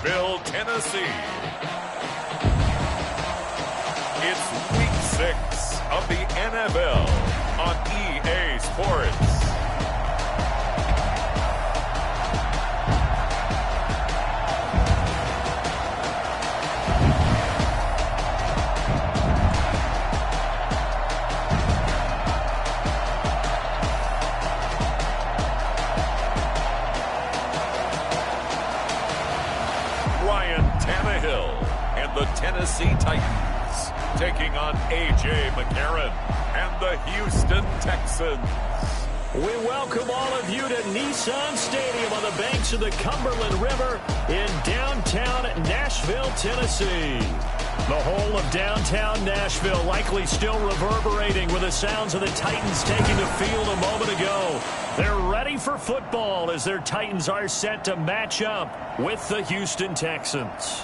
Nashville, Tennessee. It's Week 6 of the NFL on EA Sports. Tennessee Titans taking on A.J. McCarron and the Houston Texans. We welcome all of you to Nissan Stadium on the banks of the Cumberland River in downtown Nashville, Tennessee. The whole of downtown Nashville likely still reverberating with the sounds of the Titans taking the field a moment ago. They're ready for football as their Titans are set to match up with the Houston Texans.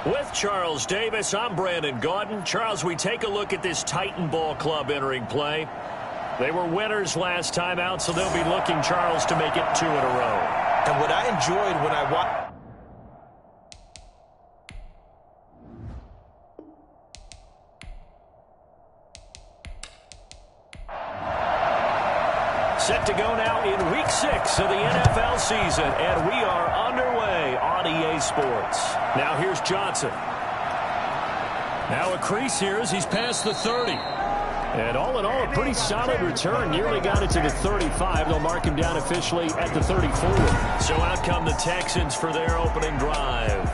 With Charles Davis, I'm Brandon Gaudin. Charles, we take a look at this Titan Ball Club entering play. They were winners last time out, so they'll be looking, Charles, to make it 2 in a row. And what I enjoyed when I watched... Set to go now in Week 6 of the NFL season, and we are underway on EA Sports. Now here's Johnson. Now a crease here as he's past the 30. And all in all, a pretty solid return. Nearly got it to the 35. They'll mark him down officially at the 34. So out come the Texans for their opening drive.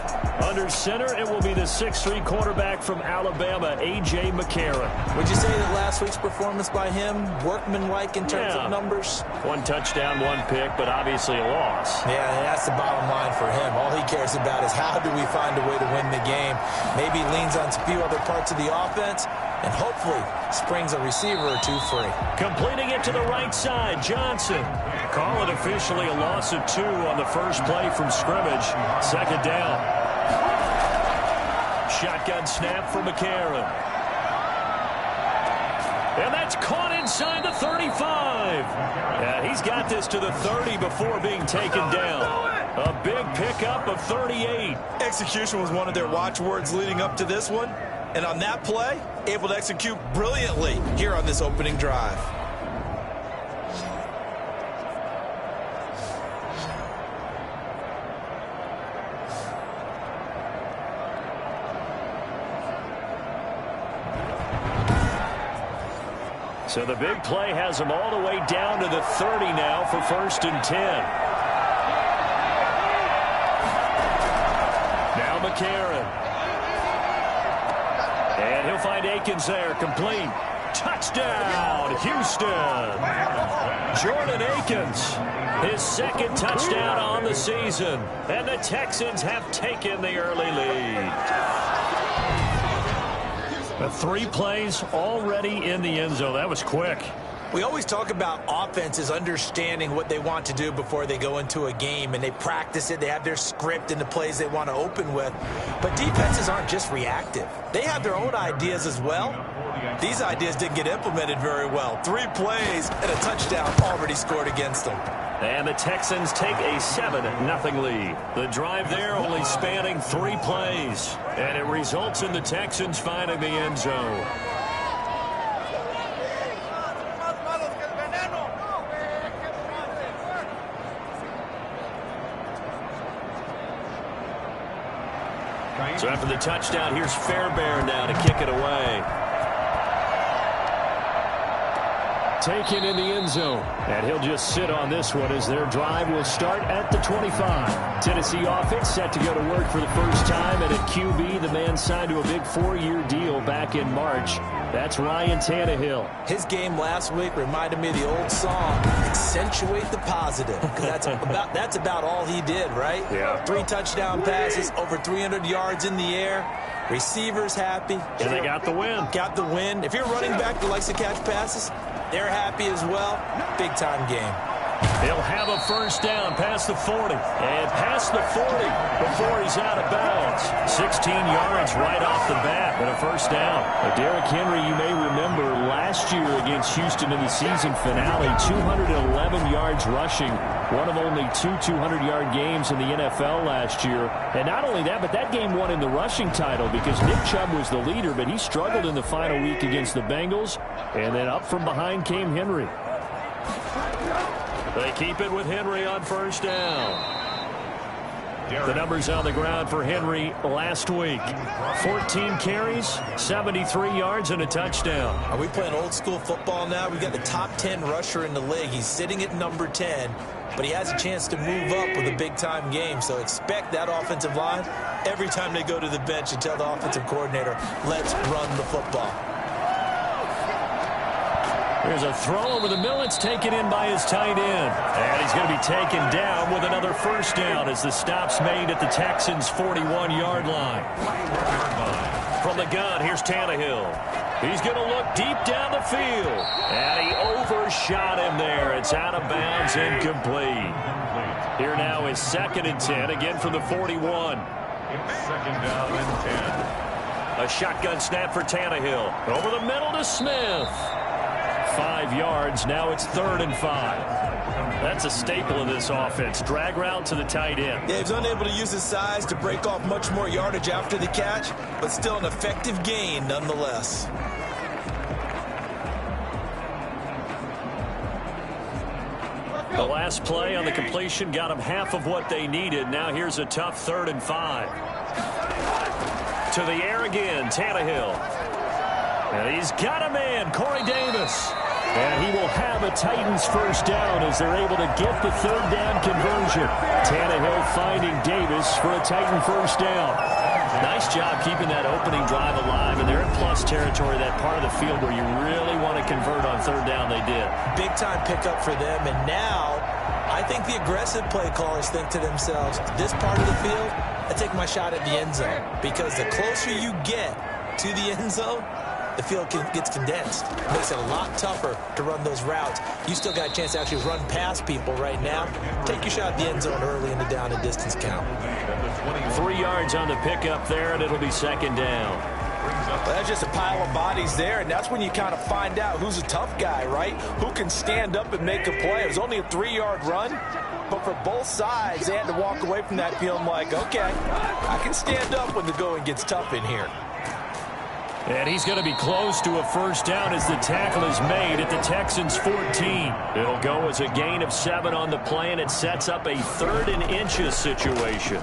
Under center, it will be the 6'3" quarterback from Alabama, A.J. McCarron. Would you say that last week's performance by him, workmanlike in terms of numbers? 1 touchdown, 1 pick, but obviously a loss. Yeah, that's the bottom line for him. All he cares about is how do we find a way to win the game. Maybe leans on a few other parts of the offense, and hopefully springs a receiver or 2 free. Completing it to the right side, Johnson. Call it officially a loss of 2 on the first play from scrimmage. Second down. Shotgun snap for McCarron. And that's caught inside the 35. And he's got this to the 30 before being taken down. A big pickup of 38. Execution was one of their watchwords leading up to this one. And on that play, able to execute brilliantly here on this opening drive. So the big play has him all the way down to the 30 now for 1st and 10. Now McCarron. And he'll find Akins there, complete. Touchdown, Houston. Jordan Akins, his 2nd touchdown on the season. And the Texans have taken the early lead. 3 plays already in the end zone. That was quick. We always talk about offenses understanding what they want to do before they go into a game, and they practice it. They have their script and the plays they want to open with. But defenses aren't just reactive. They have their own ideas as well. These ideas didn't get implemented very well. 3 plays and a touchdown already scored against them. And the Texans take a 7-0 lead. The drive there only spanning 3 plays. And it results in the Texans finding the end zone. So after the touchdown, here's Fairbairn now to kick it away. Taken in the end zone. And he'll just sit on this one as their drive will start at the 25. Tennessee offense set to go to work for the first time. And at QB, the man signed to a big 4-year deal back in March. That's Ryan Tannehill. His game last week reminded me of the old song, accentuate the positive. Because that's about all he did, right? Yeah. 3 touchdown passes, over 300 yards in the air. Receivers happy. And they got the win. Got the win. If you're running back that likes to catch passes, they're happy as well. Big-time game. He'll have a first down past the 40. And past the 40 before he's out of bounds. 16 yards right off the bat and a first down. Derrick Henry, you may remember last year against Houston in the season finale, 211 yards rushing. One of only two 200-yard games in the NFL last year. And not only that, but that game won him the rushing title because Nick Chubb was the leader, but he struggled in the final week against the Bengals. And then up from behind came Henry. They keep it with Henry on first down. The numbers on the ground for Henry last week. 14 carries, 73 yards, and a touchdown. Are we playing old school football now? We've got the top 10 rusher in the league. He's sitting at number 10, but he has a chance to move up with a big-time game. So expect that offensive line every time they go to the bench and tell the offensive coordinator, let's run the football. Here's a throw over the middle. It's taken in by his tight end. And he's going to be taken down with another first down as the stop's made at the Texans' 41-yard line. From the gun, here's Tannehill. He's going to look deep down the field. And he overshot him there. It's out of bounds, incomplete. Here now is 2nd and 10, again from the 41. It's 2nd down and 10. A shotgun snap for Tannehill. Over the middle to Smith. 5 yards. Now it's 3rd and 5. That's a staple of this offense. Drag route to the tight end. Yeah, he's unable to use his size to break off much more yardage after the catch, but still an effective gain nonetheless. The last play on the completion got them half of what they needed. Now here's a tough 3rd and 5. To the air again, Tannehill. And he's got a man, Corey Davis. And he will have a Titans first down as they're able to get the 3rd down conversion. Tannehill finding Davis for a Titan first down. Nice job keeping that opening drive alive, and they're in plus territory, that part of the field where you really want to convert on 3rd down. They did. Big-time pickup for them, and now I think the aggressive play callers think to themselves, this part of the field, I take my shot at the end zone, because the closer you get to the end zone, the field gets condensed. It makes it a lot tougher to run those routes. You still got a chance to actually run past people right now. Take your shot at the end zone early in the down and distance count. 3 yards on the pickup there, and it'll be 2nd down. Well, that's just a pile of bodies there, and that's when you kind of find out who's a tough guy, right? Who can stand up and make a play. It was only a 3-yard run, but for both sides, they had to walk away from that feeling like, okay, I can stand up when the going gets tough in here. And he's going to be close to a first down as the tackle is made at the Texans' 14. It'll go as a gain of 7 on the play, and it sets up a 3rd and inches situation.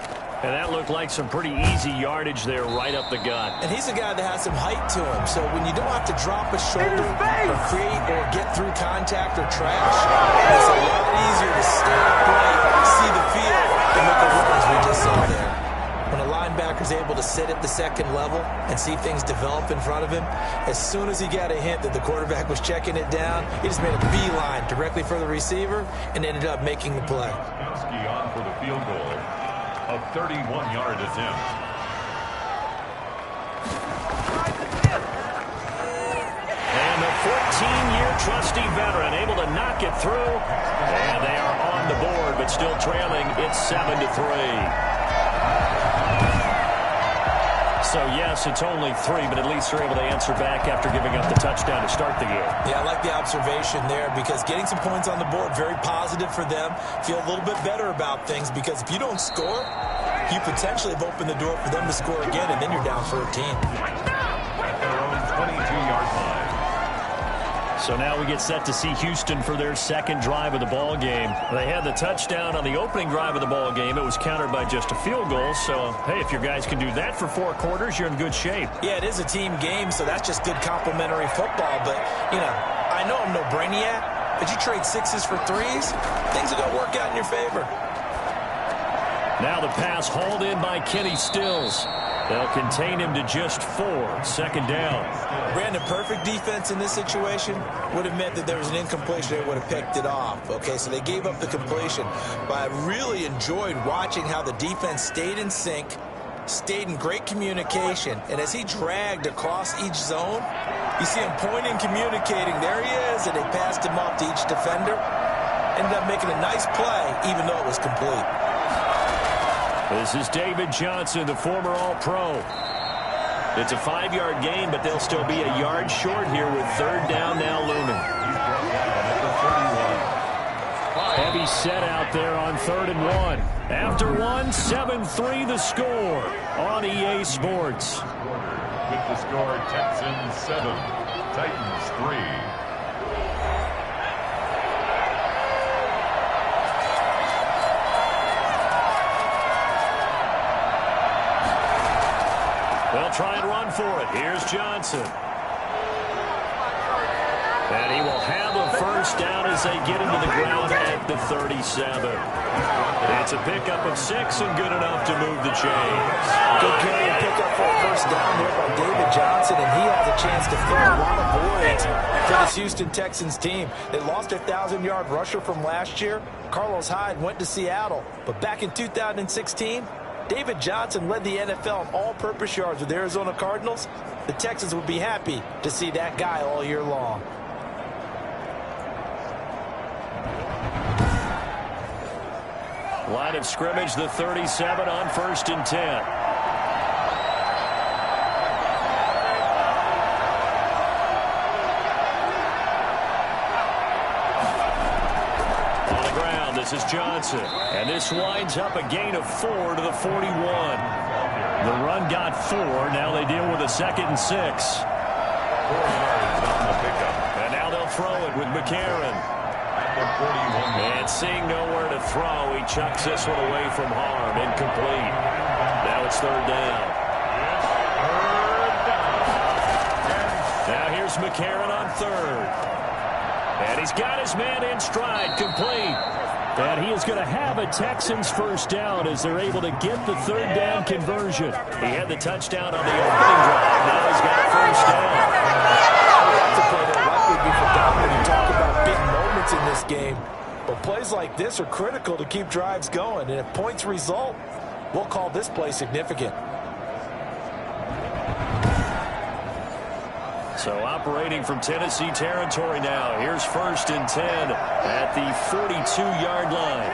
And that looked like some pretty easy yardage there right up the gut. And he's a guy that has some height to him, so when you don't have to drop a shoulder or create or get through contact or trash, it's a lot easier to stay upright, see the field, and make the runs we just saw there. When a linebacker's able to sit at the 2nd level and see things develop in front of him, as soon as he got a hint that the quarterback was checking it down, he just made a beeline directly for the receiver and ended up making the play. On for the field goal, a 31-yard attempt. And the 14-year trusty veteran able to knock it through, and they are on the board, but still trailing. It's 7-3. So, yes, it's only 3, but at least they're able to answer back after giving up the touchdown to start the game. Yeah, I like the observation there because getting some points on the board, very positive for them. Feel a little bit better about things because if you don't score, you potentially have opened the door for them to score again, and then you're down 13. At their own 22-yard line. So now we get set to see Houston for their 2nd drive of the ball game. They had the touchdown on the opening drive of the ball game. It was countered by just a field goal. So, hey, if your guys can do that for 4 quarters, you're in good shape. Yeah, it is a team game, so that's just good complimentary football. But, you know, I know I'm no brainiac, but you trade 6s for 3s, things are going to work out in your favor. Now the pass hauled in by Kenny Stills. They'll contain him to just 4. 2nd down. Brandon, perfect defense in this situation would have meant that there was an incompletion. They would have picked it off. Okay, so they gave up the completion. But I really enjoyed watching how the defense stayed in sync, stayed in great communication. And as he dragged across each zone, you see him pointing, communicating. There he is, and they passed him off to each defender. ended up making a nice play, even though it was complete. This is David Johnson, the former All-Pro. It's a 5-yard gain, but they'll still be a yard short here with third down now looming. Heavy set out there on 3rd and 1. After 1, 7-3 the score on EA Sports. With the score, Texans 7, Titans 3. They'll try and run for it. Here's Johnson. And he will have a first down as they get into the ground at the 37. It's a pickup of 6 and good enough to move the chains. Good carry and pickup for a first down there by David Johnson, and he has a chance to fill a lot of voids for this Houston Texans team. They lost their 1,000-yard rusher from last year. Carlos Hyde went to Seattle, but back in 2016, David Johnson led the NFL in all-purpose yards with the Arizona Cardinals. The Texans would be happy to see that guy all year long. Line of scrimmage, the 37 on 1st and 10. On the ground, this is Johnson. And this winds up a gain of 4 to the 41. The run got 4. Now they deal with a 2nd and 6. 4 yards on the pickup. And now they'll throw it with McCarron. And seeing nowhere to throw, he chucks this one away from harm. Incomplete. Now it's 3rd down. Now here's McCarron on 3rd. And he's got his man in stride. Complete. And he is going to have a Texans first down as they're able to get the 3rd down conversion. He had the touchdown on the opening drive. Now he's got first down. That's a play that likely be forgotten when you talk about big moments in this game. But plays like this are critical to keep drives going. And if points result, we'll call this play significant. So operating from Tennessee territory now. Here's 1st and 10 at the 42-yard line.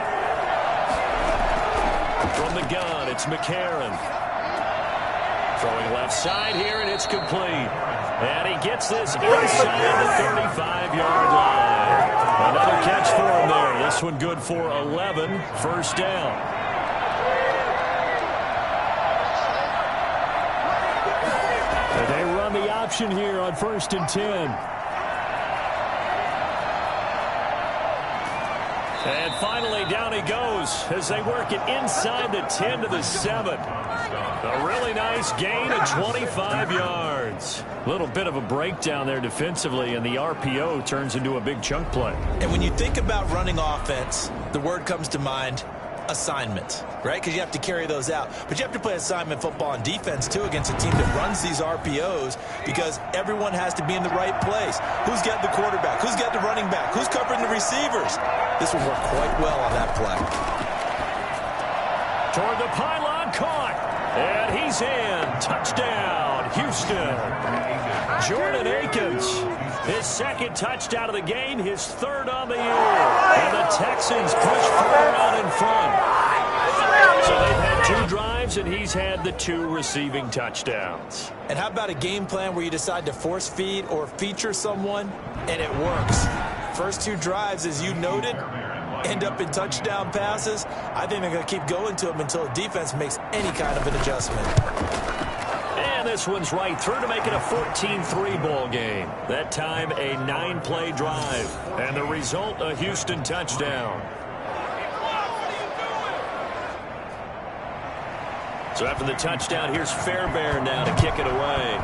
From the gun, it's McCarron. Throwing left side here, and it's complete. And he gets this inside the 35-yard line. Another catch for him there. This one good for 11. First down. And they run the option here on 1st and 10. And finally, down he goes as they work it inside the 10 to the 7. A really nice gain of 25 yards. A little bit of a breakdown there defensively, and the RPO turns into a big chunk play. And when you think about running offense, the word comes to mind, assignment, right? Because you have to carry those out. But you have to play assignment football on defense, too, against a team that runs these RPOs because everyone has to be in the right place. Who's got the quarterback? Who's got the running back? Who's covering the receivers? This will work quite well on that play. Toward the pylon, caught. And he's in. Touchdown, Houston. Jordan Akins, his 2nd touchdown of the game, his 3rd on the year. And the Texans push further out in front. So they've had 2 drives, and he's had the 2 receiving touchdowns. And how about a game plan where you decide to force feed or feature someone, and it works? First 2 drives, as you noted, end up in touchdown passes. I think they're going to keep going to them until the defense makes any kind of an adjustment. And this one's right through to make it a 14-3 ball game. That time a 9-play drive. And the result, a Houston touchdown. So after the touchdown, here's Fairbairn now to kick it away.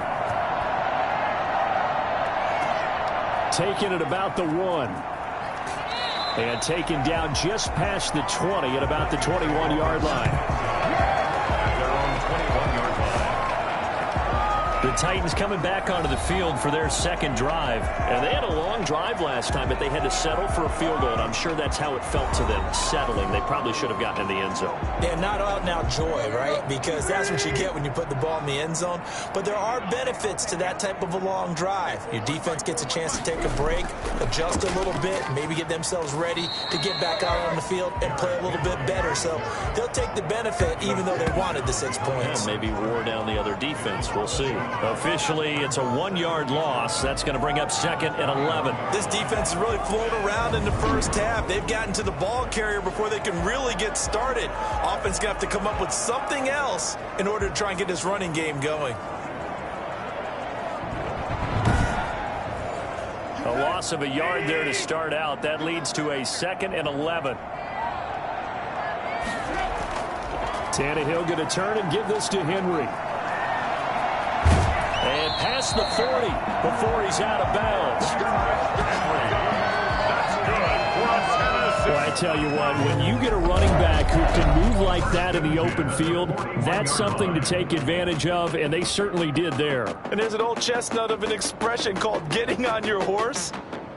Taking it about the 1. And taken down just past the 20 at about the 21-yard line. Their own 21-yard line. The Titans coming back onto the field for their second drive. And they had a long drive last time, but they had to settle for a field goal, and I'm sure that's how it felt to them, settling. They probably should have gotten in the end zone. Yeah, not out now joy, right? Because that's what you get when you put the ball in the end zone. But there are benefits to that type of a long drive. Your defense gets a chance to take a break, adjust a little bit, maybe get themselves ready to get back out on the field and play a little bit better. So they'll take the benefit even though they wanted the 6 points. Yeah, maybe wore down the other defense. We'll see. Officially, it's a 1-yard loss. That's going to bring up 2nd and 11. This defense has really flown around in the first half. They've gotten to the ball carrier before they can really get started. Offense going to have to come up with something else in order to try and get this running game going. A loss of a yard there to start out. That leads to a 2nd and 11. Tannehill going to turn and give this to Henry. And past the 40 before he's out of bounds. Well, I tell you what, when you get a running back who can move like that in the open field, that's something to take advantage of, and they certainly did there. And there's an old chestnut of an expression called getting on your horse.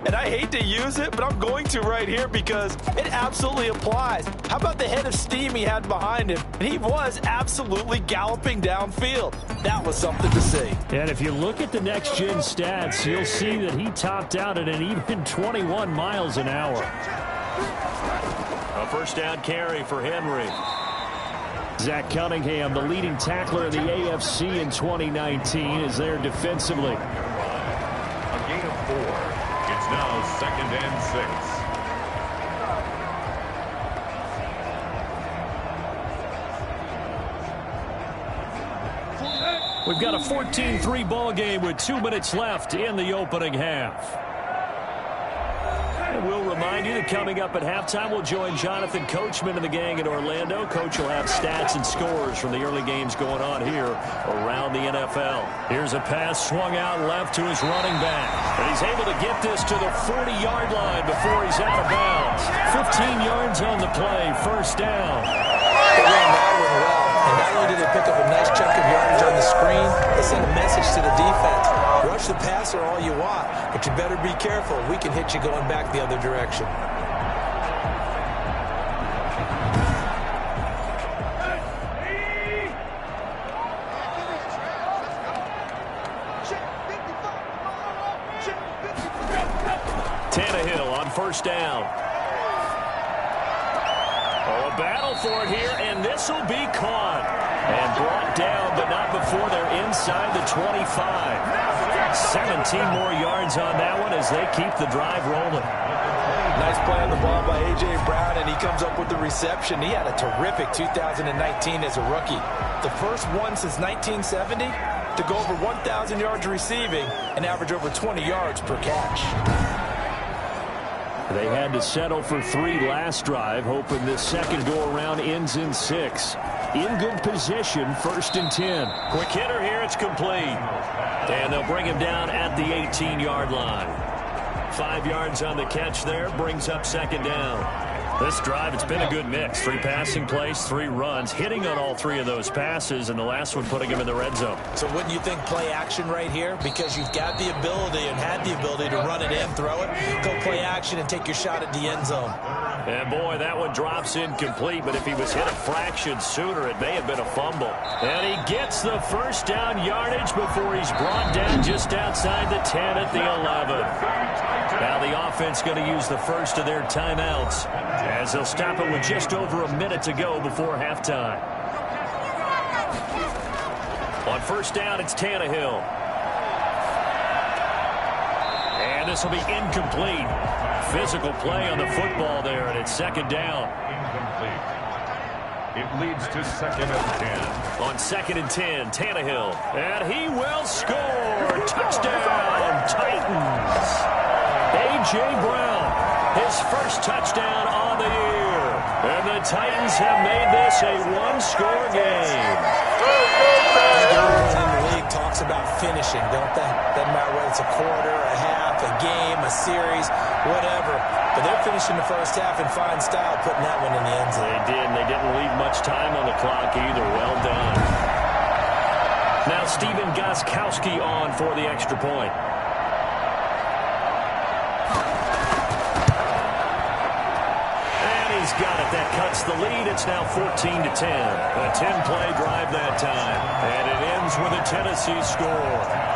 And I hate to use it, but I'm going to right here because it absolutely applies. How about the head of steam he had behind him? And he was absolutely galloping downfield. That was something to see. And if you look at the next-gen stats, you'll see that he topped out at an even 21 miles an hour. A first down carry for Henry. Zach Cunningham, the leading tackler in the AFC in 2019, is there defensively. A gain of 4. It's now 2nd and 6. We've got a 14-3 ball game with 2 minutes left in the opening half. And we'll remind you that coming up at halftime, we'll join Jonathan Coachman and the gang in Orlando. Coach will have stats and scores from the early games going on here around the NFL. Here's a pass swung out left to his running back. And he's able to get this to the 40-yard line before he's out of bounds. 15 yards on the play, first down. They ran that one well. And not only did they pick up a nice chunk of yardage on the screen, they sent a message to the defense. Rush the passer all you want, but you better be careful. We can hit you going back the other direction. Tannehill on first down. Oh, a battle for it here, and this will be caught. And brought down, but not before they're inside the 25. 17 more yards on that one as they keep the drive rolling. Nice play on the ball by A.J. Brown, and he comes up with the reception. He had a terrific 2019 as a rookie. The first one since 1970 to go over 1,000 yards receiving and average over 20 yards per catch. They had to settle for 3 last drive, hoping this second go-around ends in 6. In good position, 1st and 10. Quick hitter here, it's complete. And they'll bring him down at the 18-yard line. 5 yards on the catch there, brings up 2nd down. This drive, it's been a good mix. 3 passing plays, 3 runs, hitting on all 3 of those passes, and the last one putting him in the red zone. So wouldn't you think play action right here? Because you've got the ability and had the ability to run it in, throw it, go play action, and take your shot at the end zone. And boy, that one drops incomplete, but if he was hit a fraction sooner, it may have been a fumble. And he gets the first down yardage before he's brought down just outside the 10 at the 11. Now the offense going to use the first of their timeouts as they'll stop it with just over a minute to go before halftime. On first down, it's Tannehill. And this will be incomplete. Physical play on the football there, and it's 2nd down. Incomplete. It leads to 2nd and 10. On 2nd and 10, Tannehill. And he will score. Touchdown, Titans. A.J. Brown, his first touchdown on the year. And the Titans have made this a 1-score game. Everyone in the league talks about finishing, don't they? Doesn't matter whether it's a quarter, a half, a game, a series, whatever. But they're finishing the first half in fine style, putting that one in the end zone. They did, and they didn't leave much time on the clock either. Well done. Now Steven Gostkowski on for the extra point. And he's got it. That cuts the lead. It's now 14-10. A 10-play drive that time. And it ends with a Tennessee score.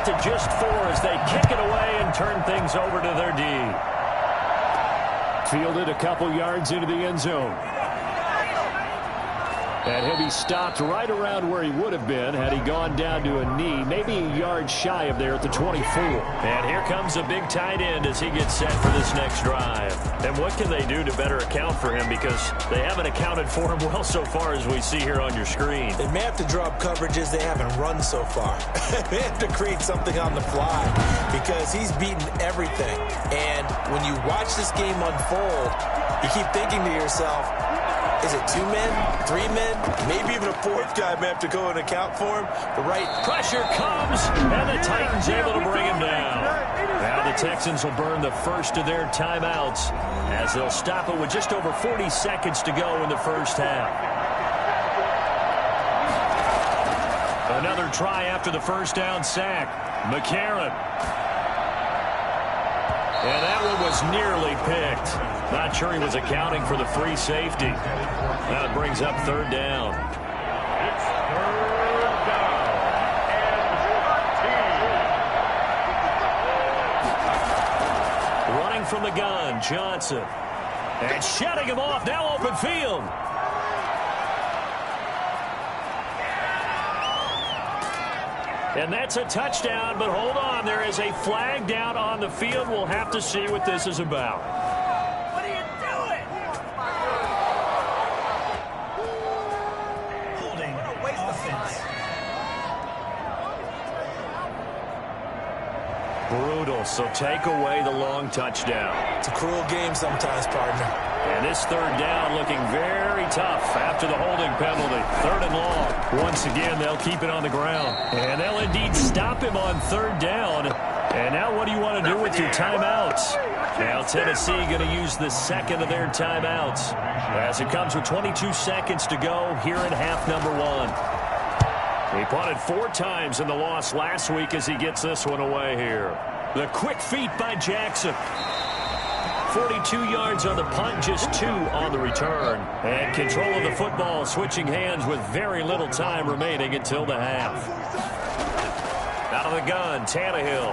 To just 4 as they kick it away and turn things over to their D. Fielded a couple yards into the end zone. And he'll be stopped right around where he would have been had he gone down to a knee, maybe a yard shy of there at the 24. And here comes a big tight end as he gets set for this next drive. And what can they do to better account for him, because they haven't accounted for him well so far as we see here on your screen. They may have to drop coverages they haven't run so far. They have to create something on the fly because he's beaten everything. And when you watch this game unfold, you keep thinking to yourself, is it 2 men, 3 men, maybe even a 4th guy may have to go and account for him? The right pressure comes, and the Titans able to bring him down. Now the Texans will burn the first of their timeouts as they'll stop it with just over 40 seconds to go in the first half. Another try after the first down sack. McCarron. And that one was nearly picked. Not sure he was accounting for the free safety. Now it brings up 3rd down. It's 3rd down and 14. Running from the gun, Johnson. And shutting him off, now open field. And that's a touchdown, but hold on. There is a flag down on the field. We'll have to see what this is about. What are you doing? Holding. Waste offense. Brutal, so take away the long touchdown. It's a cruel game sometimes, partner. And this 3rd down looking very tough after the holding penalty. 3rd and long. Once again, they'll keep it on the ground. And they'll indeed stop him on 3rd down. And now what do you want to do with your timeouts? Now Tennessee going to use the 2nd of their timeouts as it comes with 22 seconds to go here in half number 1. He punted 4 times in the loss last week as he gets this one away here. The quick feet by Jackson. 42 yards on the punt, just 2 on the return. And control of the football switching hands with very little time remaining until the half. Out of the gun, Tannehill.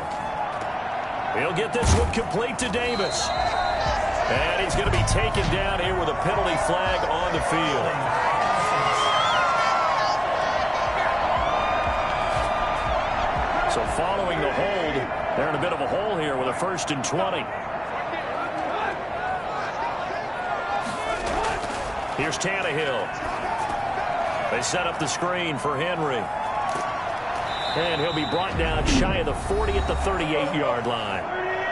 He'll get this one complete to Davis. And he's going to be taken down here with a penalty flag on the field. So following the hold, they're in a bit of a hole here with a 1st and 20. Here's Tannehill. They set up the screen for Henry. And he'll be brought down shy of the 40 at the 38-yard line.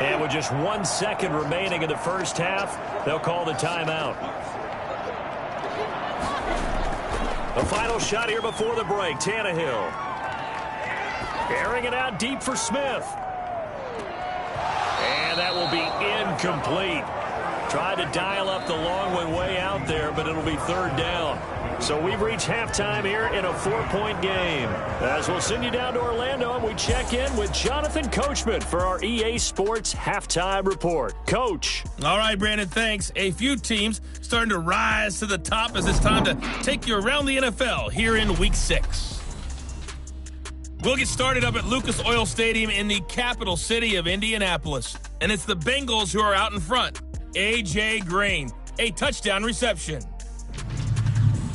And with just 1 second remaining in the first half, they'll call the timeout. The final shot here before the break, Tannehill. Airing it out deep for Smith. And that will be incomplete. Tried to dial up the long way out there, but it'll be 3rd down. So we've reached halftime here in a 4-point game. As we'll send you down to Orlando, and we check in with Jonathan Coachman for our EA Sports Halftime Report. Coach. All right, Brandon, thanks. A few teams starting to rise to the top as it's time to take you around the NFL here in Week 6. We'll get started up at Lucas Oil Stadium in the capital city of Indianapolis. And it's the Bengals who are out in front. A.J. Green, a touchdown reception.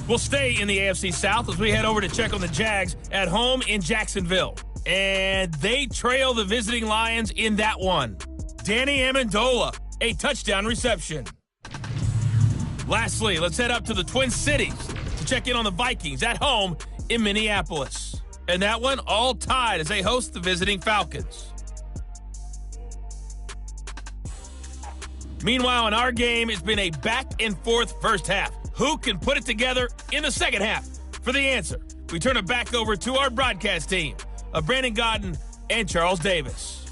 We'll stay in the AFC South as we head over to check on the Jags at home in Jacksonville. And they trail the visiting Lions in that one. Danny Amendola, a touchdown reception. Lastly, let's head up to the Twin Cities to check in on the Vikings at home in Minneapolis. And that one all tied as they host the visiting Falcons. Meanwhile, in our game, it's been a back-and-forth first half. Who can put it together in the second half? For the answer, we turn it back over to our broadcast team of Brandon Godden and Charles Davis.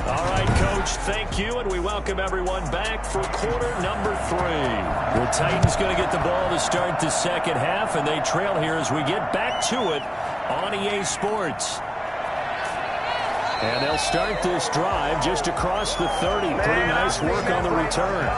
All right, Coach, thank you, and we welcome everyone back for quarter number 3. The Titans going to get the ball to start the second half, and they trail here as we get back to it on EA Sports. And they'll start this drive just across the 30. Pretty nice work on the return.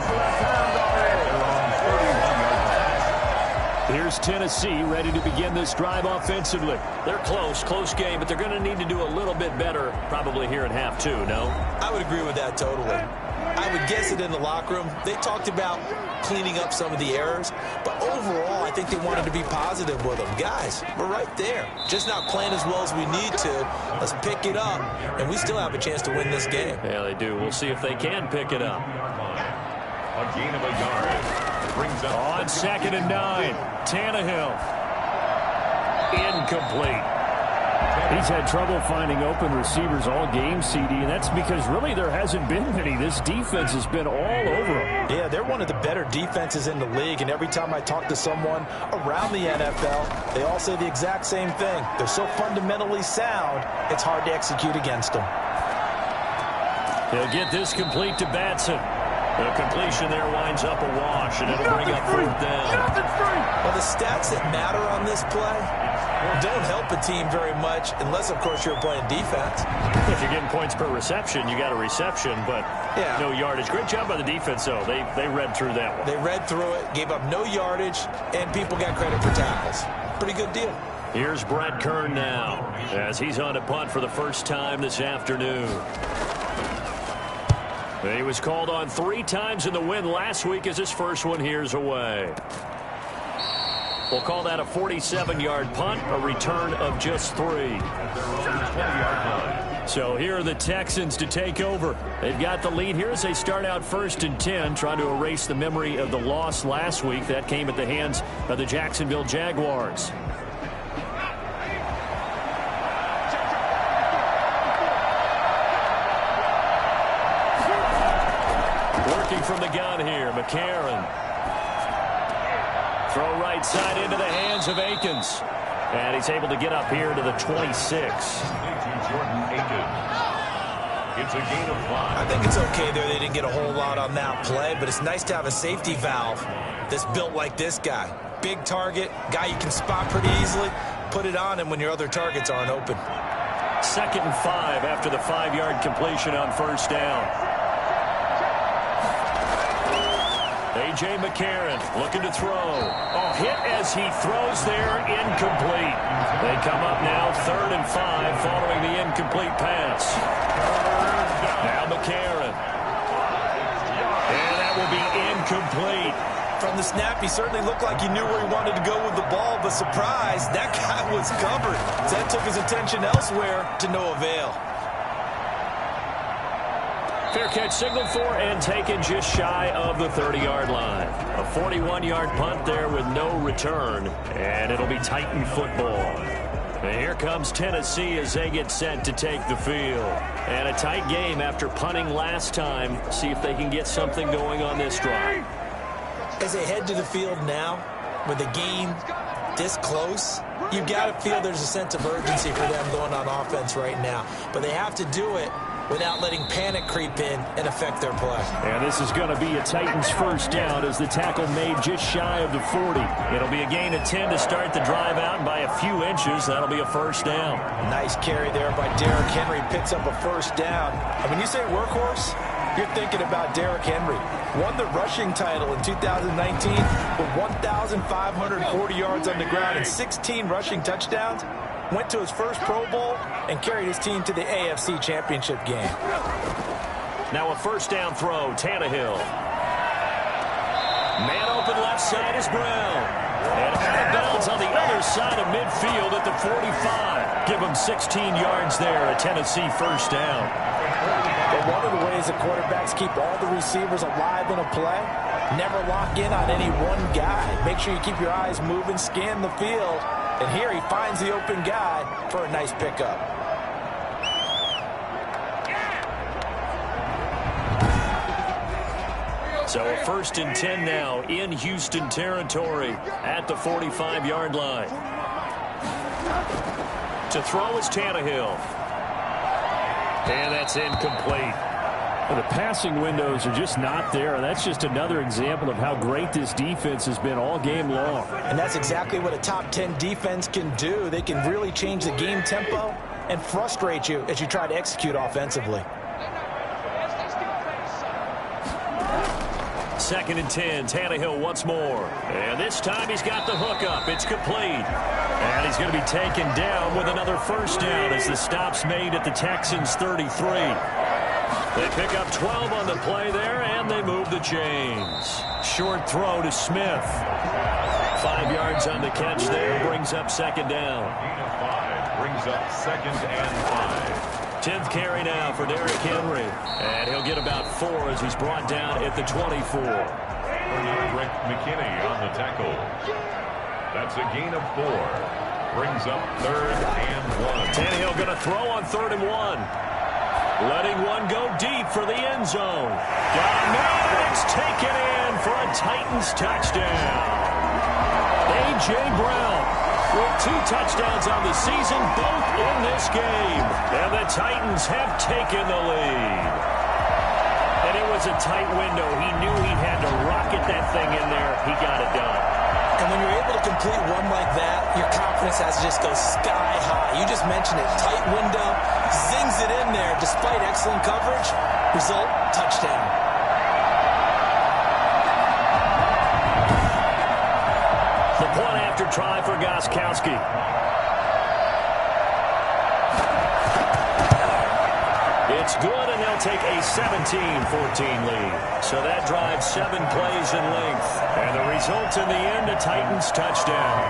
Here's Tennessee ready to begin this drive offensively. They're close game, but they're going to need to do a little bit better probably here in half 2, no? I would agree with that totally. I would guess it in the locker room. They talked about cleaning up some of the errors, but overall, I think they wanted to be positive with them. Guys, we're right there. Just not playing as well as we need to. Let's pick it up, and we still have a chance to win this game. Yeah, they do. We'll see if they can pick it up. A gain of a yard. Brings up on 2nd and 9. Tannehill. Incomplete. He's had trouble finding open receivers all game, CD, and that's because really there hasn't been many. This defense has been all over him. Yeah, they're one of the better defenses in the league, and every time I talk to someone around the NFL, they all say the exact same thing. They're so fundamentally sound, it's hard to execute against them. He'll get this complete to Batson. The completion there winds up a wash, and it'll bring up 4th down. Well, the stats that matter on this play don't help a team very much unless, of course, you're playing defense. If you're getting points per reception, you got a reception, but no yardage. Great job by the defense, though. They read through that one. They read through it, gave up no yardage, and people got credit for tackles. Pretty good deal. Here's Brett Kern now as he's on a punt for the first time this afternoon. He was called on 3 times in the win last week as his first one here's away. We'll call that a 47-yard punt, a return of just 3. So here are the Texans to take over. They've got the lead here as they start out 1st and 10, trying to erase the memory of the loss last week. That came at the hands of the Jacksonville Jaguars. From the gun here, McCarron. Throw right side into the hands of Akins. And he's able to get up here to the 26. It's a gain of 5. I think it's okay there. They didn't get a whole lot on that play, but it's nice to have a safety valve that's built like this guy. Big target, guy you can spot pretty easily. Put it on him when your other targets aren't open. 2nd and 5 after the 5-yard completion on 1st down. A.J. McCarron looking to throw. Oh, hit as he throws there, incomplete. They come up now 3rd and 5 following the incomplete pass. Now McCarron. And that will be incomplete. From the snap, he certainly looked like he knew where he wanted to go with the ball, but surprise, that guy was covered. So that took his attention elsewhere to no avail. Fair catch signaled for and taken just shy of the 30-yard line. A 41-yard punt there with no return, and it'll be Titan football. And here comes Tennessee as they get set to take the field. And a tight game after punting last time. See if they can get something going on this drive. As they head to the field now, with the game this close, you've got to feel there's a sense of urgency for them going on offense right now. But they have to do it without letting panic creep in and affect their play. And this is going to be a Titans 1st down as the tackle made just shy of the 40. It'll be a gain of 10 to start the drive out, and by a few inches, that'll be a 1st down. Nice carry there by Derrick Henry. Picks up a 1st down. And when you say workhorse, you're thinking about Derrick Henry. Won the rushing title in 2019 with 1,540 yards on the ground and 16 rushing touchdowns. Went to his first Pro Bowl and carried his team to the AFC Championship game. Now a 1st down throw, Tannehill. Man open left side is Brown. And out of bounds on the other side of midfield at the 45. Give him 16 yards there, a Tennessee 1st down. But one of the ways the quarterbacks keep all the receivers alive in a play, never lock in on any one guy. Make sure you keep your eyes moving, scan the field. And here he finds the open guy for a nice pickup. So a 1st and 10 now in Houston territory at the 45-yard line. To throw is Tannehill. And that's incomplete. Well, the passing windows are just not there. That's just another example of how great this defense has been all game long. And that's exactly what a top 10 defense can do. They can really change the game tempo and frustrate you as you try to execute offensively. 2nd and 10, Tannehill once more. And this time he's got the hook up. It's complete. And he's going to be taken down with another 1st down as the stop's made at the Texans 33. They pick up 12 on the play there, and they move the chains. Short throw to Smith. 5 yards on the catch there, brings up 2nd down. Gain of 5 brings up 2nd and 5. 10th carry now for Derrick Henry. And he'll get about 4 as he's brought down at the 24. Rick McKinney on the tackle. That's a gain of 4. Brings up 3rd and 1. Tannehill going to throw on 3rd and 1. Letting one go deep for the end zone. Got a man. It's taken in for a Titans touchdown. A.J. Brown with 2 touchdowns on the season, both in this game. And the Titans have taken the lead. And it was a tight window. He knew he had to rocket that thing in there. He got it done. And when you're able to complete one like that, your confidence has to just go sky high. You just mentioned it. Tight window, zings it in there despite excellent coverage. Result, touchdown. The point after try for Gostkowski. It's good, and they'll take a 17-14 lead. So that drives 7 plays in length. And the result in the end, a Titans touchdown.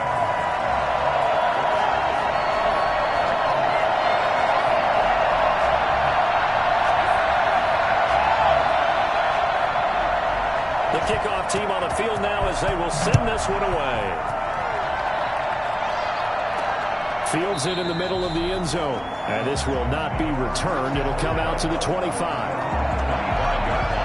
The kickoff team on the field now as they will send this one away. Fields it in the middle of the end zone. And this will not be returned. It'll come out to the 25.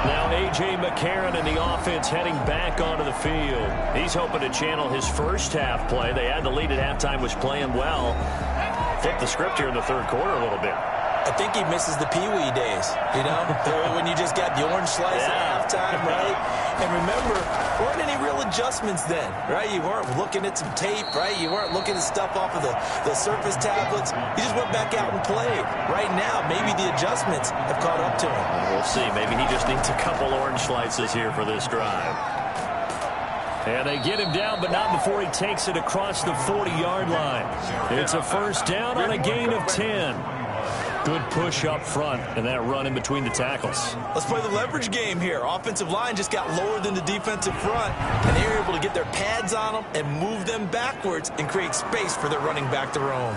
Now A.J. McCarron and the offense heading back onto the field. He's hoping to channel his first half play. They had the lead at halftime, was playing well. Flip the script here in the 3rd quarter a little bit. I think he misses the Pee-wee days, you know, when you just got the orange slice at halftime, right? And remember, there weren't any real adjustments then, right? You weren't looking at some tape, right? You weren't looking at stuff off of the Surface tablets. You just went back out and played. Right now, maybe the adjustments have caught up to him. We'll see. Maybe he just needs a couple orange slices here for this drive. And they get him down, but not before he takes it across the 40-yard line. It's a 1st down on a gain of 10. Good push up front, and that run in between the tackles. Let's play the leverage game here. Offensive line just got lower than the defensive front, and they were able to get their pads on them and move them backwards and create space for their running back to roam.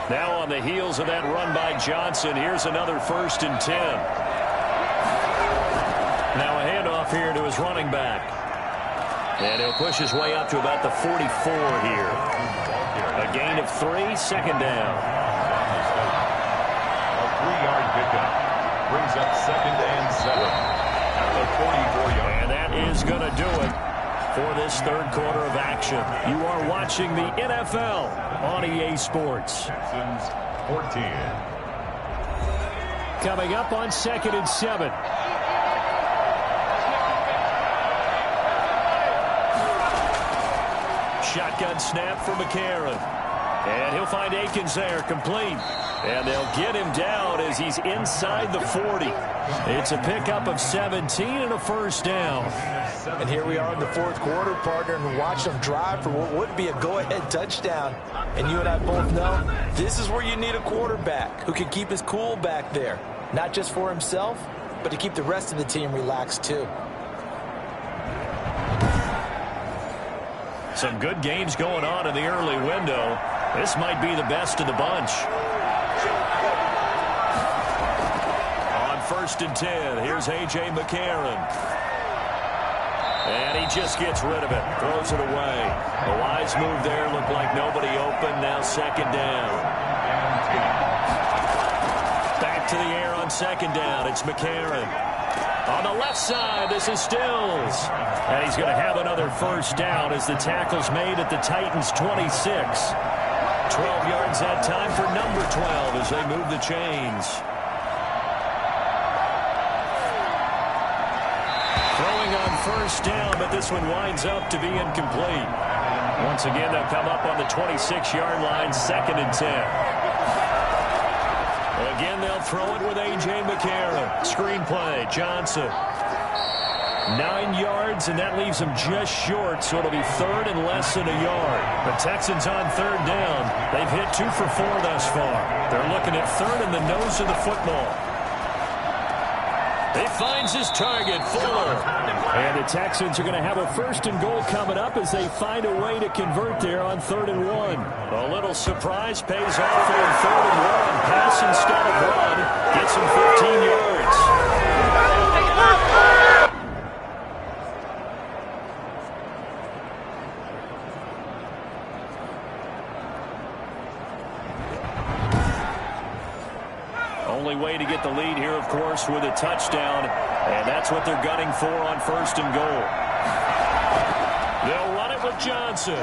Now on the heels of that run by Johnson, here's another 1st and 10. Now a handoff here to his running back. And he'll push his way up to about the 44 here. A gain of 3, 2nd down. A 3-yard pickup brings up 2nd and 7 at the 44-yard. And that is going to do it for this 3rd quarter of action. You are watching the NFL on EA Sports. Texans 14. Coming up on 2nd and 7. Shotgun snap for McCarron. And he'll find Akins there, complete. And they'll get him down as he's inside the 40. It's a pickup of 17 and a 1st down. And here we are in the 4th quarter, partner, and watch them drive for what would be a go-ahead touchdown. And you and I both know this is where you need a quarterback who can keep his cool back there. Not just for himself, but to keep the rest of the team relaxed too. Some good games going on in the early window. This might be the best of the bunch. On 1st and 10, here's A.J. McCarron. And he just gets rid of it, throws it away. A wise move there, looked like nobody open, now 2nd down. And 10. Back back to the air on second down. It's McCarron. On the left side, this is Stills. And he's going to have another first down as the tackle's made at the Titans' 26. 12 yards that time for number 12 as they move the chains. Throwing on first down, but this one winds up to be incomplete. Once again, they'll come up on the 26-yard line, 2nd and 10. Again, they'll throw it with A.J. McCarron. Screen play, Johnson. 9 yards, and that leaves them just short, so it'll be 3rd and less than a yard. The Texans on 3rd down. They've hit 2 for 4 thus far. They're looking at 3rd in the nose of the football. He finds his target, Fuller. And the Texans are going to have a 1st and goal coming up as they find a way to convert there on 3rd and 1. A little surprise pays off on 3rd and 1. Pass instead of run. Gets him 15 yards. Only way to get the lead here, of course, with a touchdown, and that's what they're gunning for on 1st and goal. They'll run it with Johnson.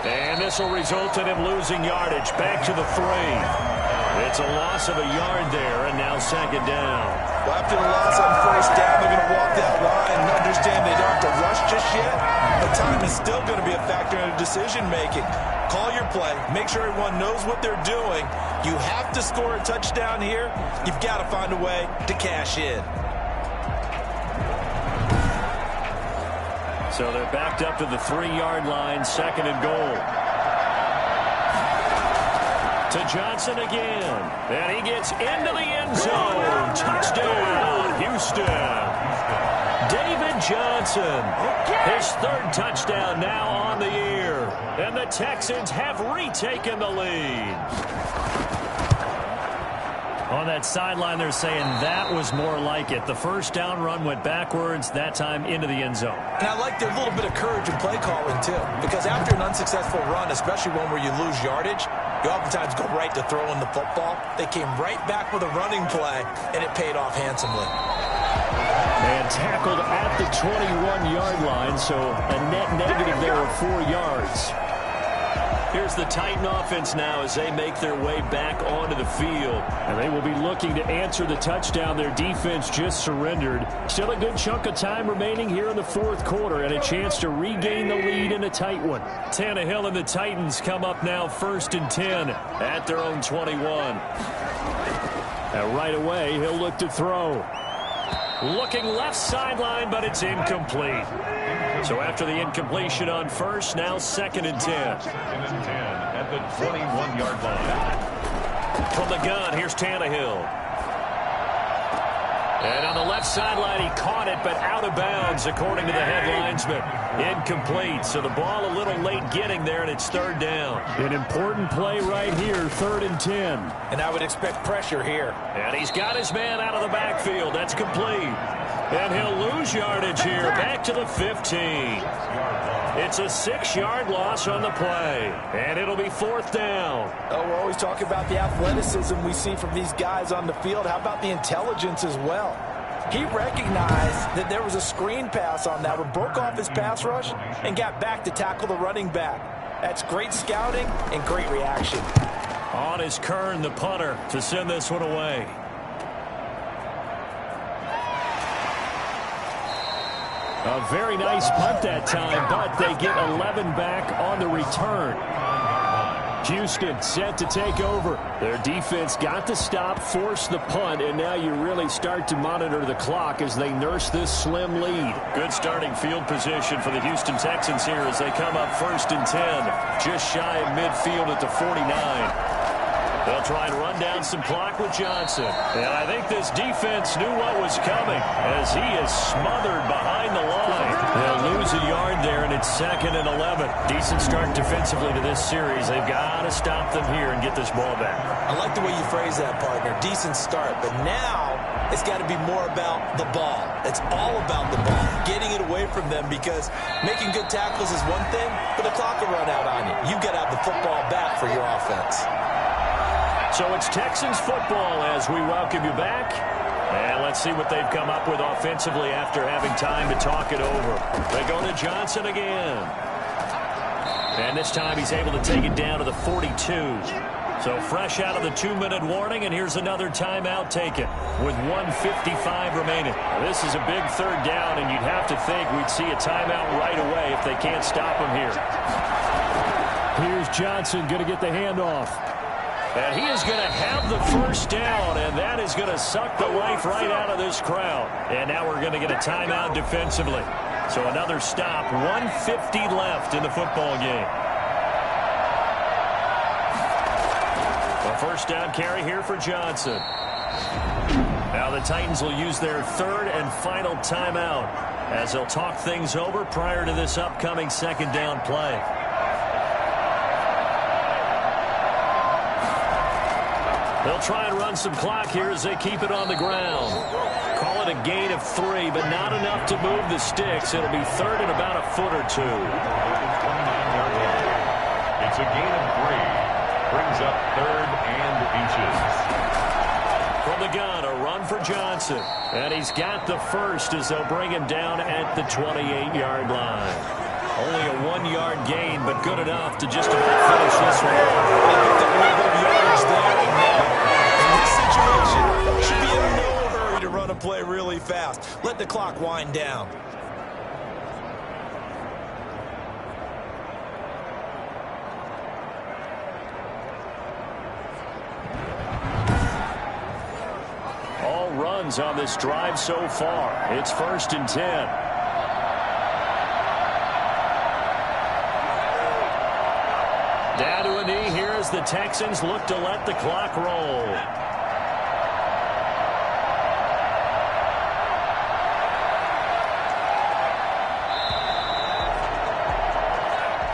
And this will result in him losing yardage. Back to the 3. It's a loss of a yard there, and now 2nd down. Well, after the loss on 1st down, they're going to walk that line and understand they don't have to rush just yet. But time is still going to be a factor in decision-making. Call your play. Make sure everyone knows what they're doing. You have to score a touchdown here. You've got to find a way to cash in. So they're backed up to the 3-yard line, 2nd and goal. To Johnson again. And he gets into the end zone. Touchdown, Houston. David Johnson. His 3rd touchdown now on the year. And the Texans have retaken the lead. On that sideline, they're saying that was more like it. The 1st down run went backwards, that time into the end zone. And I like their little bit of courage in play calling, too. Because after an unsuccessful run, especially one where you lose yardage, you oftentimes go right to throwing the football. They came right back with a running play, and it paid off handsomely. And tackled at the 21-yard line, so a net negative there of 4 yards. Here's the Titan offense now as they make their way back onto the field. And they will be looking to answer the touchdown their defense just surrendered. Still a good chunk of time remaining here in the 4th quarter and a chance to regain the lead in a tight one. Tannehill and the Titans come up now 1st and 10 at their own 21. And right away, he'll look to throw. Looking left sideline, but it's incomplete. So after the incompletion on 1st, now 2nd and 10. 2nd and 10 at the 21-yard line. From the gun, here's Tannehill. And on the left sideline, he caught it, but out of bounds, according to the head linesman. Incomplete, so the ball a little late getting there, and it's 3rd down. An important play right here, 3rd and 10. And I would expect pressure here. And he's got his man out of the backfield. That's complete. And he'll lose yardage here, back to the 15. It's a 6-yard loss on the play, and it'll be 4th down. Oh, we're always talking about the athleticism we see from these guys on the field. How about the intelligence as well? He recognized that there was a screen pass on that one, broke off his pass rush, and got back to tackle the running back. That's great scouting and great reaction. On is Kern, the punter, to send this one away. A very nice punt that time, but they get 11 back on the return. Houston set to take over. Their defense got to stop, force the punt, and now you really start to monitor the clock as they nurse this slim lead. Good starting field position for the Houston Texans here as they come up 1st and 10, just shy of midfield at the 49. They'll try and run down some clock with Johnson. And I think this defense knew what was coming as he is smothered behind the line. They'll lose a yard there, and it's 2nd and 11. Decent start defensively to this series. They've got to stop them here and get this ball back. I like the way you phrase that, partner. Decent start. But now it's got to be more about the ball. It's all about the ball, getting it away from them, because making good tackles is one thing, but the clock will run out on you. You've got to have the football back for your offense. So it's Texans football as we welcome you back. And let's see what they've come up with offensively after having time to talk it over. They go to Johnson again. And this time he's able to take it down to the 42. So fresh out of the 2-minute warning, and here's another timeout taken with 1:55 remaining. This is a big third down, and you'd have to think we'd see a timeout right away if they can't stop him here. Here's Johnson going to get the handoff. And he is going to have the first down, and that is going to suck the life right out of this crowd. And now we're going to get a timeout defensively. So another stop, 1:50 left in the football game. A first down carry here for Johnson. Now the Titans will use their third and final timeout as they'll talk things over prior to this upcoming second down play. They'll try and run some clock here as they keep it on the ground. Call it a gain of 3, but not enough to move the sticks. It'll be third and about a foot or two. It's a gain of 3. Brings up third and inches. From the gun, a run for Johnson. And he's got the first as they'll bring him down at the 28-yard line. Only a 1-yard gain, but good enough to just about finish this one. Yards there. In this situation, should be in no hurry to run a play really fast. Let the clock wind down. All runs on this drive so far. It's 1st and 10. Down to a knee here as the Texans look to let the clock roll.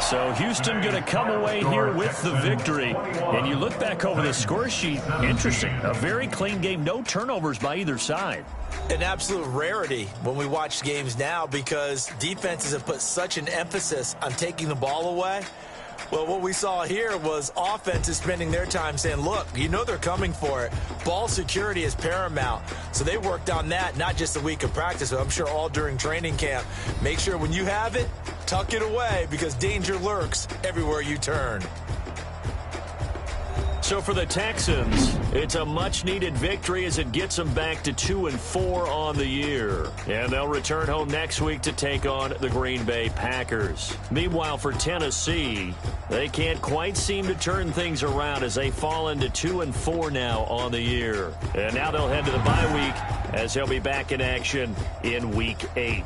So Houston going to come away here with the victory. And you look back over the score sheet, interesting. A very clean game, no turnovers by either side. An absolute rarity when we watch games now because defenses have put such an emphasis on taking the ball away. Well, what we saw here was offenses spending their time saying, look, you know they're coming for it. Ball security is paramount. So they worked on that, not just a week of practice, but I'm sure all during training camp. Make sure when you have it, tuck it away because danger lurks everywhere you turn. So for the Texans, it's a much-needed victory as it gets them back to 2-4 on the year. And they'll return home next week to take on the Green Bay Packers. Meanwhile, for Tennessee, they can't quite seem to turn things around as they fall into 2-4 now on the year. And now they'll head to the bye week as they'll be back in action in Week 8.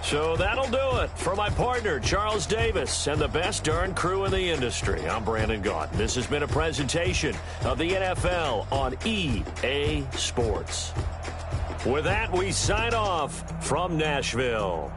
So that'll do it for my partner, Charles Davis, and the best darn crew in the industry. I'm Brandon Gaunt. This has been a presentation of the NFL on EA Sports. With that, we sign off from Nashville.